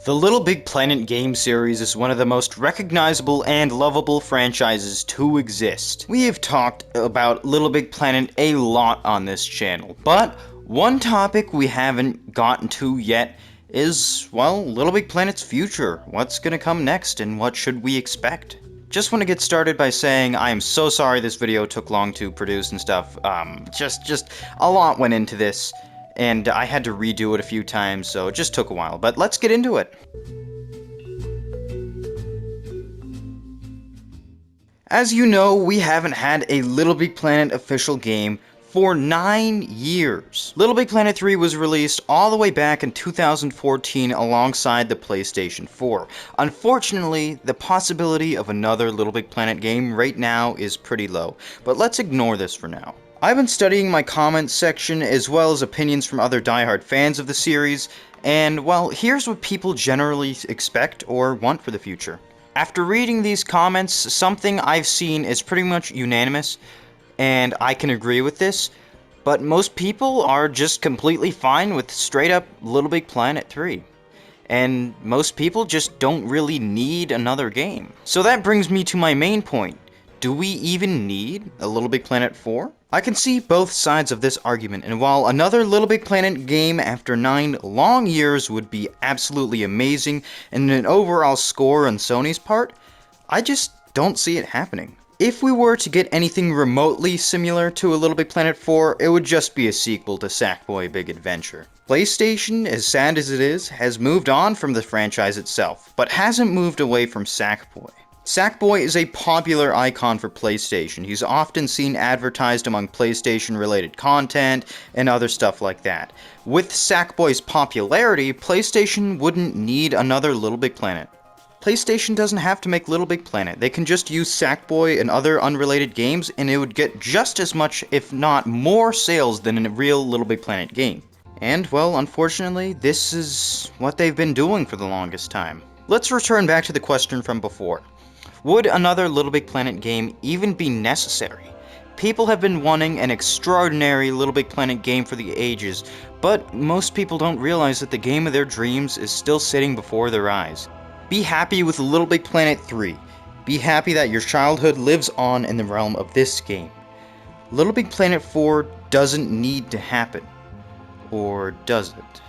The LittleBigPlanet game series is one of the most recognizable and lovable franchises to exist. We have talked about LittleBigPlanet a lot on this channel, but one topic we haven't gotten to yet is, well, LittleBigPlanet's future. What's gonna come next and what should we expect? Just want to get started by saying I am so sorry this video took long to produce and stuff. Just a lot went into this, and I had to redo it a few times, so it just took a while. But let's get into it. As you know, we haven't had a LittleBigPlanet official game for 9 years. LittleBigPlanet 3 was released all the way back in 2014 alongside the PlayStation 4. Unfortunately, the possibility of another LittleBigPlanet game right now is pretty low, but let's ignore this for now. I've been studying my comments section as well as opinions from other diehard fans of the series, and well, here's what people generally expect or want for the future. After reading these comments, something I've seen is pretty much unanimous, and I can agree with this, but most people are just completely fine with straight up LittleBigPlanet 3. And most people just don't really need another game. So that brings me to my main point. Do we even need a LittleBigPlanet 4? I can see both sides of this argument, and while another LittleBigPlanet game after 9 long years would be absolutely amazing and an overall score on Sony's part, I just don't see it happening. If we were to get anything remotely similar to a LittleBigPlanet 4, it would just be a sequel to Sackboy Big Adventure. PlayStation, as sad as it is, has moved on from the franchise itself, but hasn't moved away from Sackboy. Sackboy is a popular icon for PlayStation. He's often seen advertised among PlayStation-related content and other stuff like that. With Sackboy's popularity, PlayStation wouldn't need another LittleBigPlanet. PlayStation doesn't have to make LittleBigPlanet. They can just use Sackboy and other unrelated games and it would get just as much, if not more, sales than a real LittleBigPlanet game. And, well, unfortunately, this is what they've been doing for the longest time. Let's return back to the question from before. Would another LittleBigPlanet game even be necessary? People have been wanting an extraordinary LittleBigPlanet game for the ages, but most people don't realize that the game of their dreams is still sitting before their eyes. Be happy with LittleBigPlanet 3. Be happy that your childhood lives on in the realm of this game. LittleBigPlanet 4 doesn't need to happen. Or does it?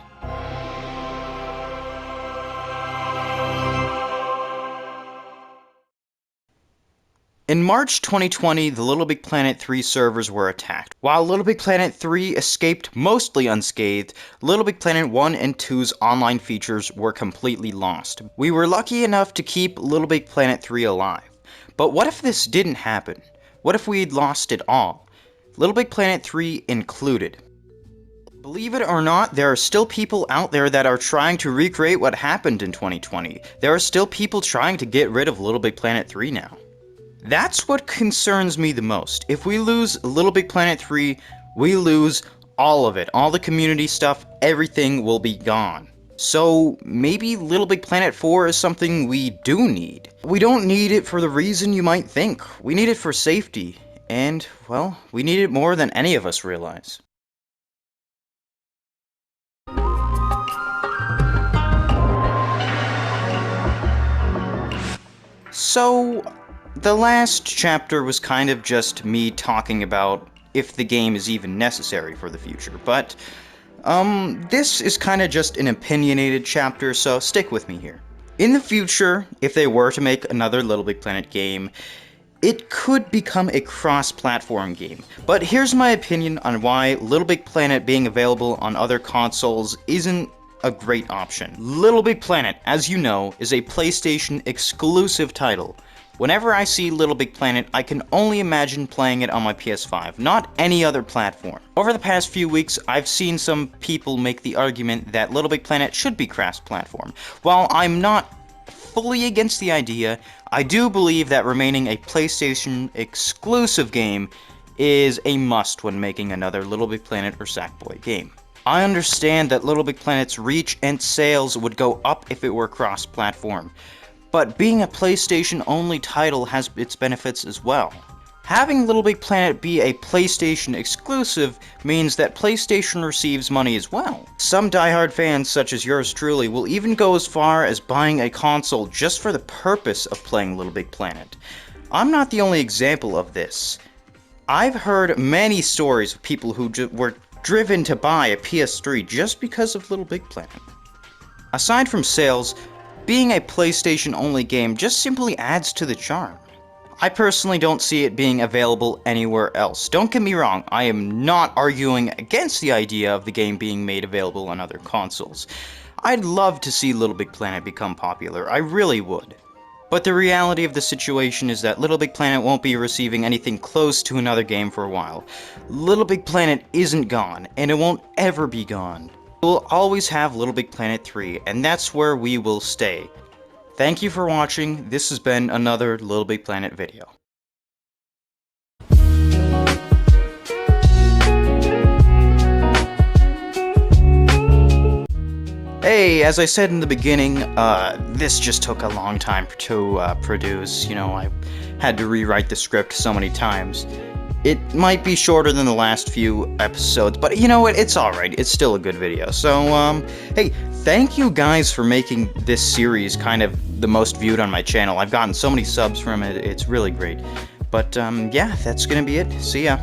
In March 2020, the LittleBigPlanet 3 servers were attacked. While LittleBigPlanet 3 escaped mostly unscathed, LittleBigPlanet 1 and 2's online features were completely lost. We were lucky enough to keep LittleBigPlanet 3 alive. But what if this didn't happen? What if we'd lost it all? LittleBigPlanet 3 included. Believe it or not, there are still people out there that are trying to recreate what happened in 2020. There are still people trying to get rid of LittleBigPlanet 3 now. That's what concerns me the most. If we lose LittleBigPlanet 3, we lose all of it. All the community stuff, everything will be gone. So maybe LittleBigPlanet 4 is something we do need. We don't need it for the reason you might think. We need it for safety. And, well, we need it more than any of us realize. So, the last chapter was kind of just me talking about if the game is even necessary for the future, but this is kind of just an opinionated chapter, so stick with me here. In the future, if they were to make another LittleBigPlanet game, it could become a cross-platform game. But here's my opinion on why LittleBigPlanet being available on other consoles isn't a great option. LittleBigPlanet, as you know, is a PlayStation exclusive title. Whenever I see LittleBigPlanet, I can only imagine playing it on my PS5, not any other platform. Over the past few weeks, I've seen some people make the argument that LittleBigPlanet should be cross-platform. While I'm not fully against the idea, I do believe that remaining a PlayStation exclusive game is a must when making another LittleBigPlanet or Sackboy game. I understand that LittleBigPlanet's reach and sales would go up if it were cross-platform. But being a PlayStation-only title has its benefits as well. Having Little Big Planet be a PlayStation exclusive means that PlayStation receives money as well. Some diehard fans, such as yours truly, will even go as far as buying a console just for the purpose of playing Little Big Planet. I'm not the only example of this. I've heard many stories of people who were driven to buy a PS3 just because of Little Big Planet. Aside from sales, being a PlayStation-only game just simply adds to the charm. I personally don't see it being available anywhere else. Don't get me wrong, I am not arguing against the idea of the game being made available on other consoles. I'd love to see Little Big Planet become popular, I really would. But the reality of the situation is that Little Big Planet won't be receiving anything close to another game for a while. Little Big Planet isn't gone, and it won't ever be gone. We'll always have Little Big Planet 3, and that's where we will stay. Thank you for watching. This has been another Little Big Planet video. Hey, as I said in the beginning, this just took a long time to produce. You know, I had to rewrite the script so many times. It might be shorter than the last few episodes, but you know what? It's alright. It's still a good video. So, hey, thank you guys for making this series kind of the most viewed on my channel. I've gotten so many subs from it. It's really great. But, yeah, that's gonna be it. See ya.